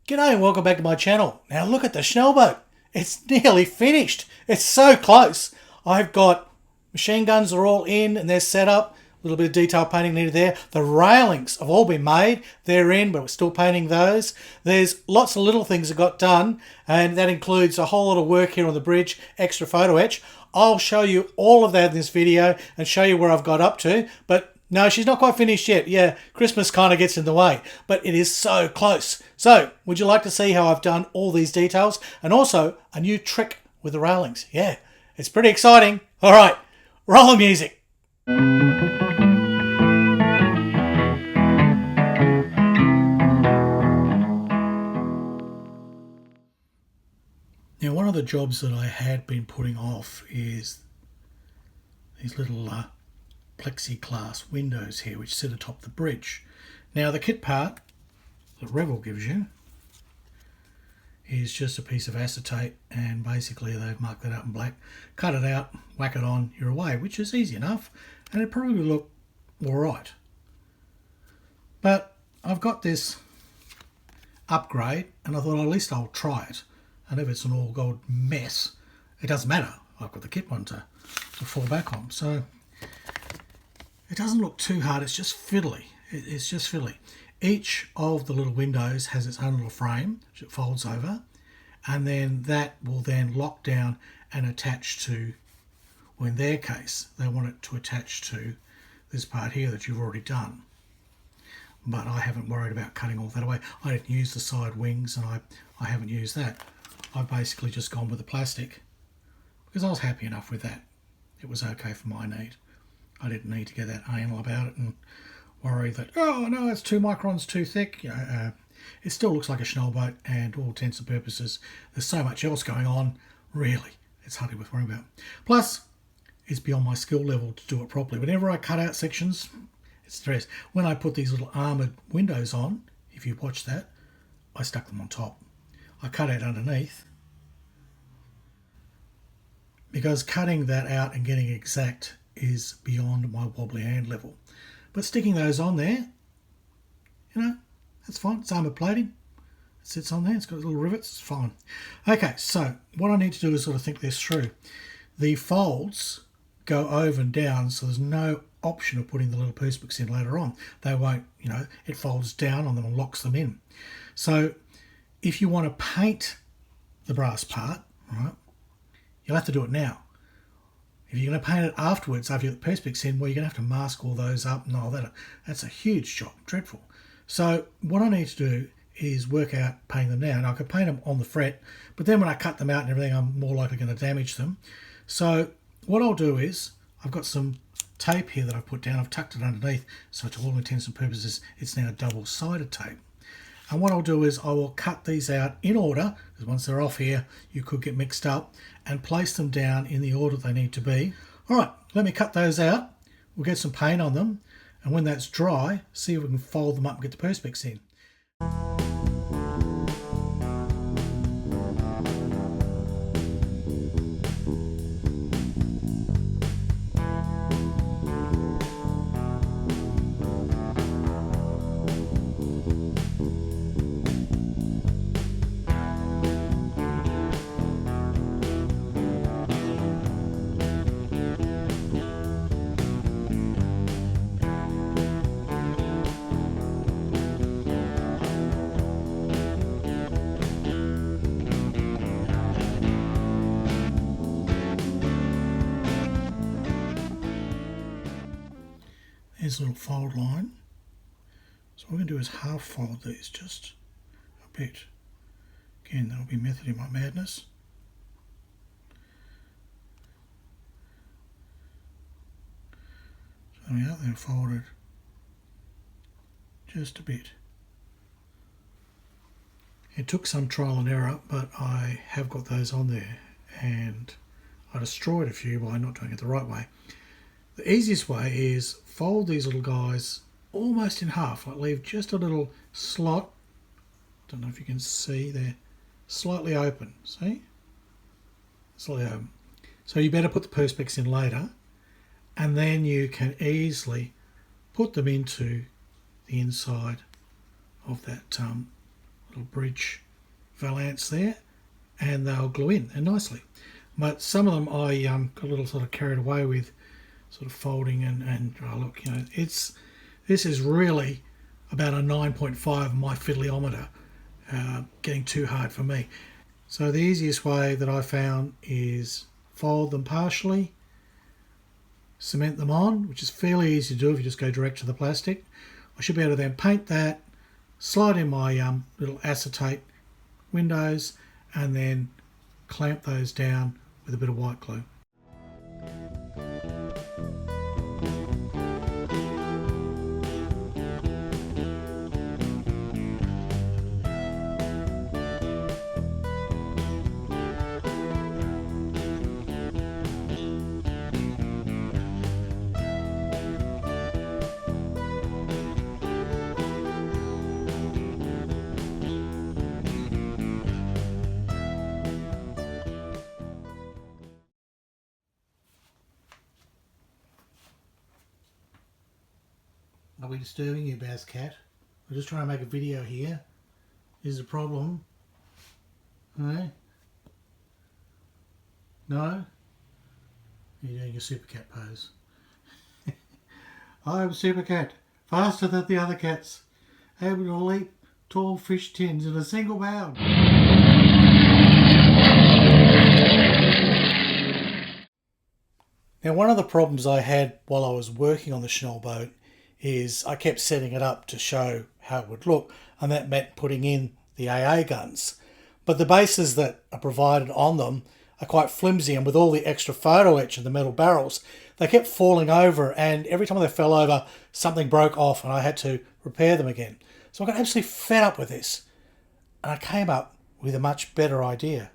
G'day and welcome back to my channel. Now look at the Schnellboot. It's nearly finished. It's so close. I've got machine guns are all in and they're set up. A little bit of detail painting needed there. The railings have all been made. They're in, but we're still painting those. There's lots of little things that got done, and that includes a whole lot of work here on the bridge, extra photo etch. I'll show you all of that in this video and show you where I've got up to, but no, she's not quite finished yet. Yeah, Christmas kind of gets in the way, but it is so close. So, would you like to see how I've done all these details? And also, a new trick with the railings. Yeah, it's pretty exciting. All right, roll the music. Now, one of the jobs that I had been putting off is these little plexiglass windows here which sit atop the bridge. Now the kit part that Revell gives you is just a piece of acetate, and basically they've marked that up in black. Cut it out, whack it on, you're away, which is easy enough, and it probably will look alright. But I've got this upgrade and I thought at least I'll try it, and if it's an all gold mess it doesn't matter, I've got the kit one to fall back on. So it doesn't look too hard, it's just fiddly. It's just fiddly. Each of the little windows has its own little frame which it folds over, and then that will then lock down and attach to, well, in their case they want it to attach to this part here that you've already done. But I haven't worried about cutting all that away. I didn't use the side wings, and I haven't used that. I've basically just gone with the plastic because I was happy enough with that. It was okay for my need. I didn't need to get that anal about it and worry that, oh no, it's 2 microns too thick. It still looks like a Schnellboot, and all intents and purposes, there's so much else going on, really, it's hardly worth worrying about. Plus, it's beyond my skill level to do it properly. Whenever I cut out sections, it's stress. When I put these little armoured windows on, if you watch that, I stuck them on top. I cut out underneath, because cutting that out and getting exact is beyond my wobbly hand level. But sticking those on there, you know, that's fine. It's armoured plating. It sits on there. It's got little rivets. It's fine. Okay, so what I need to do is sort of think this through. The folds go over and down, so there's no option of putting the little perspex in later on. They won't, you know, it folds down on them and locks them in. So if you want to paint the brass part, right, you'll have to do it now. If you're going to paint it afterwards, after you get the perspex in, well, you're going to have to mask all those up and all that. That's a huge job, dreadful. So what I need to do is work out painting them now. And I could paint them on the fret, but then when I cut them out and everything, I'm more likely going to damage them. So what I'll do is, I've got some tape here that I've put down. I've tucked it underneath, so to all intents and purposes, it's now double-sided tape. And what I'll do is I will cut these out in order, because once they're off here, you could get mixed up, and place them down in the order they need to be. All right, let me cut those out. We'll get some paint on them, and when that's dry, see if we can fold them up and get the perspex in. There's a little fold line. So what we're going to do is half fold these just a bit. Again, that'll be method in my madness. So yeah, they're folded just a bit. It took some trial and error, but I have got those on there, and I destroyed a few by not doing it the right way. The easiest way is fold these little guys almost in half, like leave just a little slot. Don't know if you can see, they're slightly open, see? Slightly open. So you better put the perspex in later, and then you can easily put them into the inside of that little bridge valance there, and they'll glue in and nicely. But some of them I got a little sort of carried away with sort of folding and oh look, you know, this is really about a 9.5 my fiddlyometer, getting too hard for me. So the easiest way that I found is fold them partially, cement them on, which is fairly easy to do if you just go direct to the plastic. I should be able to then paint that, slide in my little acetate windows, and then clamp those down with a bit of white glue. Are we disturbing you, Bask Cat? We're just trying to make a video here. Is the problem? No? No? You're doing a super cat pose. I am super cat, faster than the other cats, able to leap tall fish tins in a single bound. Now, one of the problems I had while I was working on the Schnellboot is I kept setting it up to show how it would look, and that meant putting in the AA guns. But the bases that are provided on them are quite flimsy, and with all the extra photo etch in the metal barrels, they kept falling over, and every time they fell over, something broke off and I had to repair them again. So I got absolutely fed up with this, and I came up with a much better idea.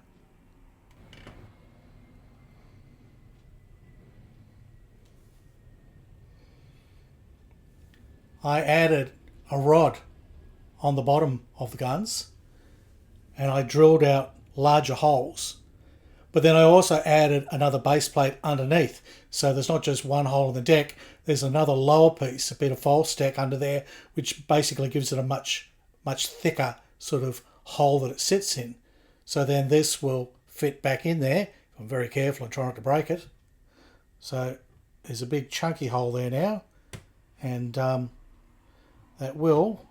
I added a rod on the bottom of the guns, and I drilled out larger holes. But then I also added another base plate underneath, so there's not just one hole in the deck, there's another lower piece, a bit of false deck under there, which basically gives it a much thicker sort of hole that it sits in. So then this will fit back in there. I'm very careful and try not to break it. So there's a big chunky hole there now, and that will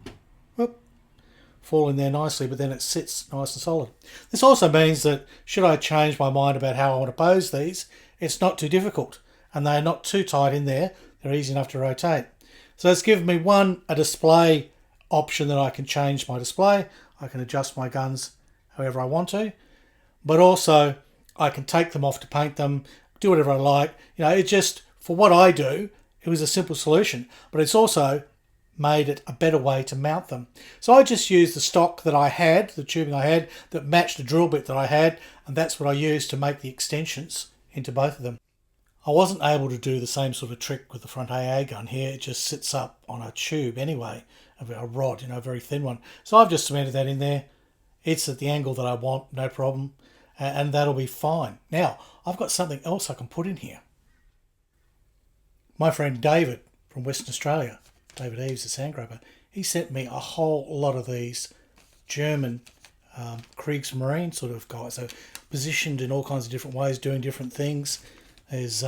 fall in there nicely, but then it sits nice and solid. This also means that should I change my mind about how I want to pose these, it's not too difficult, and they're not too tight in there. They're easy enough to rotate. So it's given me a display option that I can change my display. I can adjust my guns however I want to, but also I can take them off to paint them, do whatever I like. You know, it just, for what I do, it was a simple solution, but it's also made it a better way to mount them. So I just used the stock that I had, the tubing I had, that matched the drill bit that I had, and that's what I used to make the extensions into both of them. I wasn't able to do the same sort of trick with the front AA gun here. It just sits up on a tube anyway, a rod, you know, a very thin one. So I've just cemented that in there. It's at the angle that I want, no problem, and that'll be fine. Now, I've got something else I can put in here. My friend David from Western Australia, David Eves, the sandcrapper, he sent me a whole lot of these German Kriegsmarine sort of guys. So positioned in all kinds of different ways, doing different things. There's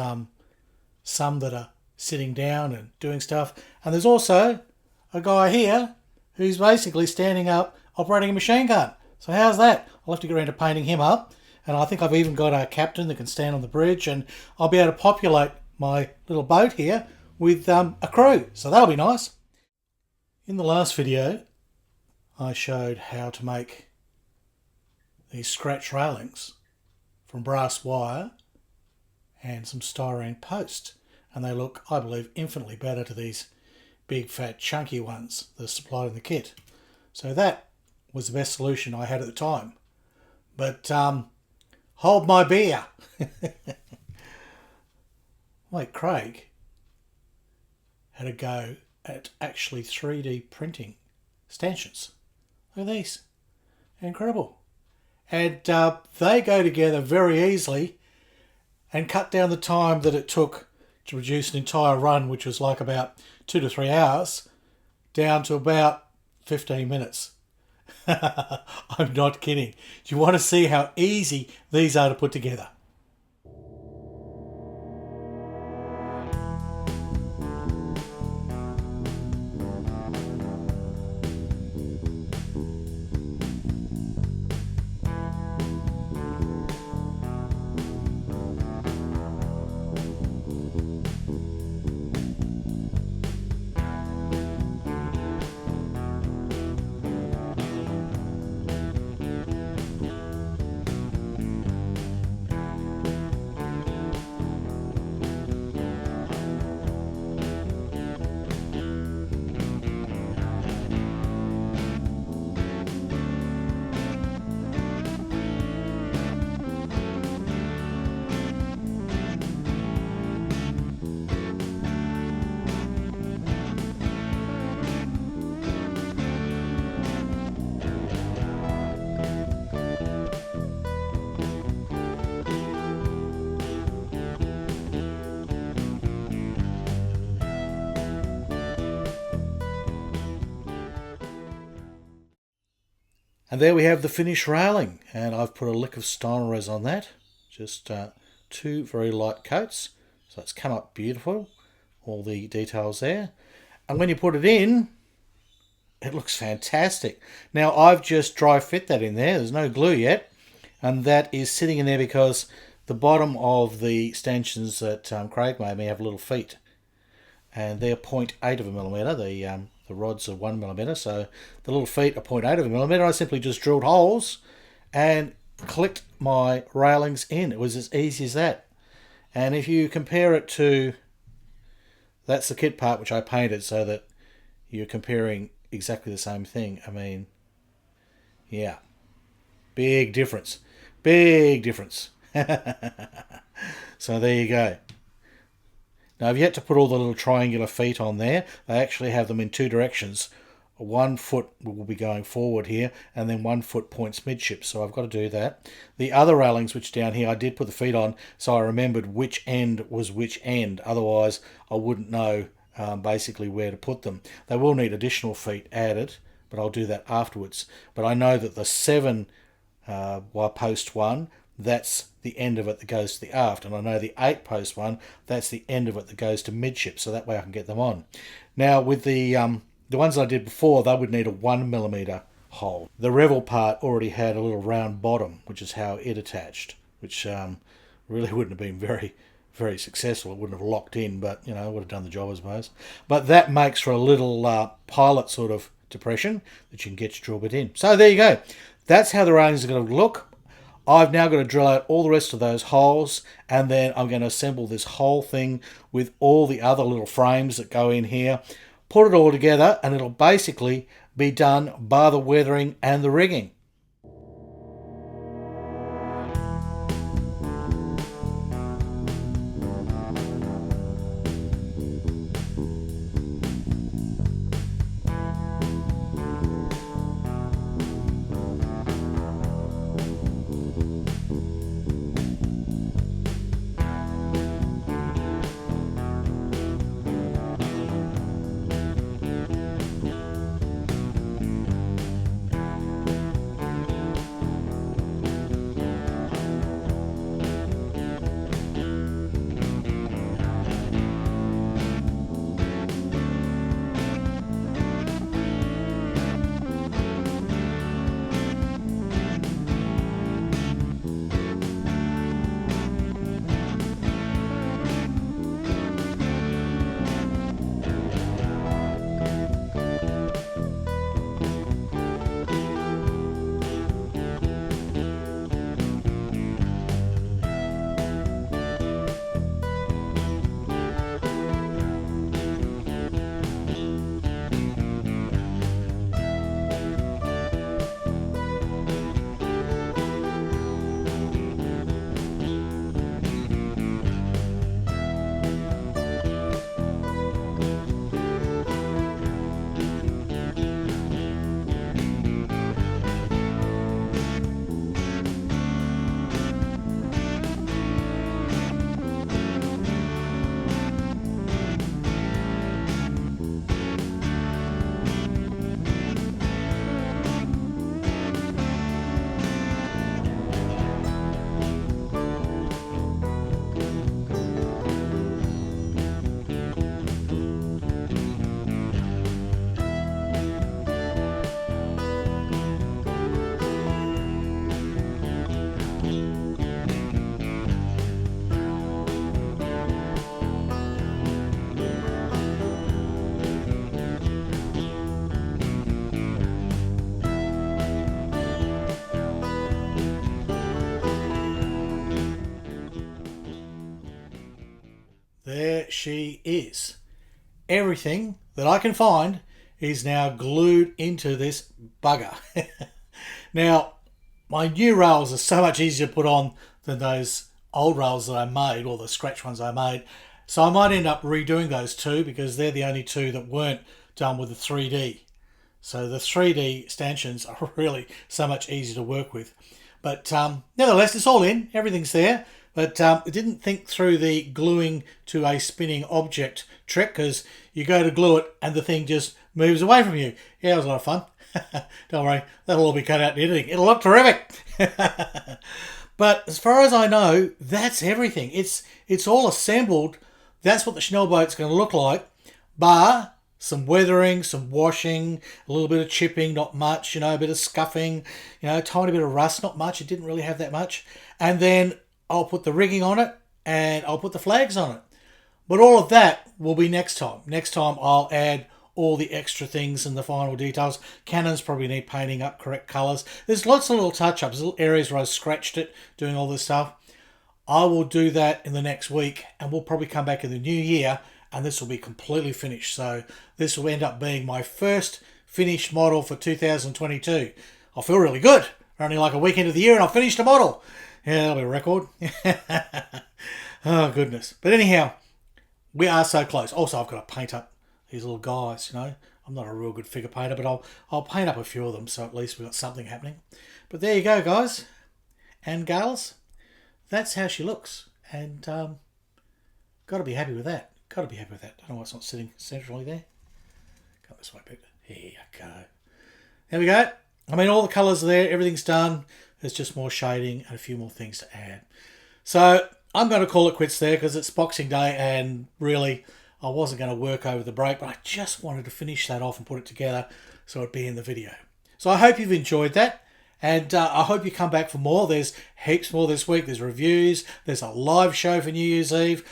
some that are sitting down and doing stuff. And there's also a guy here who's basically standing up operating a machine gun. So how's that? I'll have to get around to painting him up. And I think I've even got a captain that can stand on the bridge, and I'll be able to populate my little boat here with a crew, so that'll be nice. In the last video, I showed how to make these scratch railings from brass wire and some styrene post, and they look, I believe, infinitely better to these big fat chunky ones that are supplied in the kit. So that was the best solution I had at the time. But hold my beer. Wait, Craig had a go at actually 3D printing stanchions. Look at these. Incredible. And they go together very easily and cut down the time that it took to produce an entire run, which was like about 2 to 3 hours, down to about 15 minutes. I'm not kidding. Do you want to see how easy these are to put together? And there we have the finished railing, and I've put a lick of Styrene on that, just 2 very light coats, so it's come up beautiful, all the details there. And when you put it in, it looks fantastic. Now I've just dry fit that in there, there's no glue yet, and that is sitting in there because the bottom of the stanchions that Craig made me have little feet, and they're 0.8 of a millimetre. The rods are 1 millimetre, so the little feet are 0.8 of a millimetre. I simply just drilled holes and clicked my railings in. It was as easy as that. And if you compare it to, that's the kit part which I painted so that you're comparing exactly the same thing. I mean, yeah, big difference. Big difference. So there you go. Now I've yet to put all the little triangular feet on there. They actually have them in 2 directions. 1 foot will be going forward here, and then 1 foot points midship, so I've got to do that. The other railings which down here, I did put the feet on, so I remembered which end was which end. Otherwise, I wouldn't know basically where to put them. They will need additional feet added, but I'll do that afterwards. But I know that the 7 post one, that's the end of it that goes to the aft, and I know the 8 post one, that's the end of it that goes to midship, so that way I can get them on. Now with the ones I did before, they would need a 1 millimetre hole. The Revell part already had a little round bottom, which is how it attached, which really wouldn't have been very, very successful. It wouldn't have locked in, but you know, it would have done the job, I suppose. But that makes for a little pilot sort of depression that you can get your drill bit in. So there you go. That's how the railings are going to look. I've now got to drill out all the rest of those holes, and then I'm going to assemble this whole thing with all the other little frames that go in here, put it all together, and it'll basically be done by the weathering and the rigging. there she is. Everything that I can find is now glued into this bugger. Now, my new rails are so much easier to put on than those old rails that I made, or the scratch ones I made. So I might end up redoing those two, because they're the only two that weren't done with the 3D. So the 3D stanchions are really so much easier to work with. But nevertheless, it's all in. Everything's there. But it didn't think through the gluing to a spinning object trick, because you go to glue it and the thing just moves away from you. Yeah, it was a lot of fun. Don't worry, that'll all be cut out in editing. It'll look terrific. But as far as I know, that's everything. It's all assembled. That's what the Schnellboot's going to look like, bar some weathering, some washing, a little bit of chipping, not much, a bit of scuffing, a tiny bit of rust, not much. It didn't really have that much. And then I'll put the rigging on it and I'll put the flags on it. But all of that will be next time. Next time I'll add all the extra things and the final details. Cannons probably need painting up, correct colours. There's lots of little touch-ups, little areas where I scratched it, doing all this stuff. I will do that in the next week, and we'll probably come back in the new year and this will be completely finished. So this will end up being my first finished model for 2022. I feel really good. We're only like a week into the year and I've finished a model. Yeah, that'll be a record. Oh, goodness. But anyhow, we are so close. Also, I've got to paint up these little guys, I'm not a real good figure painter, but I'll paint up a few of them, so at least we've got something happening. But there you go, guys and gals. That's how she looks. And got to be happy with that. Got to be happy with that. Don't know why it's not sitting centrally there. Come this way, Peter. Here you go. There we go. I mean, all the colours are there. Everything's done. There's just more shading and a few more things to add. So I'm going to call it quits there, because it's Boxing Day and really I wasn't going to work over the break, but I just wanted to finish that off and put it together so it'd be in the video. So I hope you've enjoyed that, and I hope you come back for more. There's heaps more this week. There's reviews. There's a live show for New Year's Eve.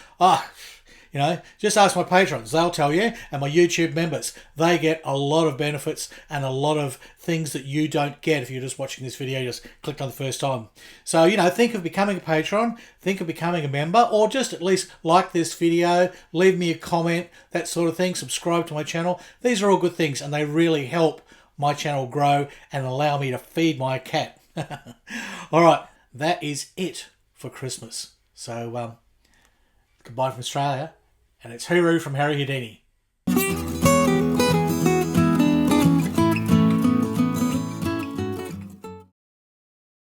Just ask my patrons. They'll tell you, and my YouTube members. They get a lot of benefits and a lot of things that you don't get if you're just watching this video, just clicked on the first time. So, think of becoming a patron, think of becoming a member, or just at least like this video, leave me a comment, that sort of thing, subscribe to my channel. These are all good things, and they really help my channel grow and allow me to feed my cat. All right, that is it for Christmas. So, goodbye from Australia. And it's hooroo from Harry Houdini.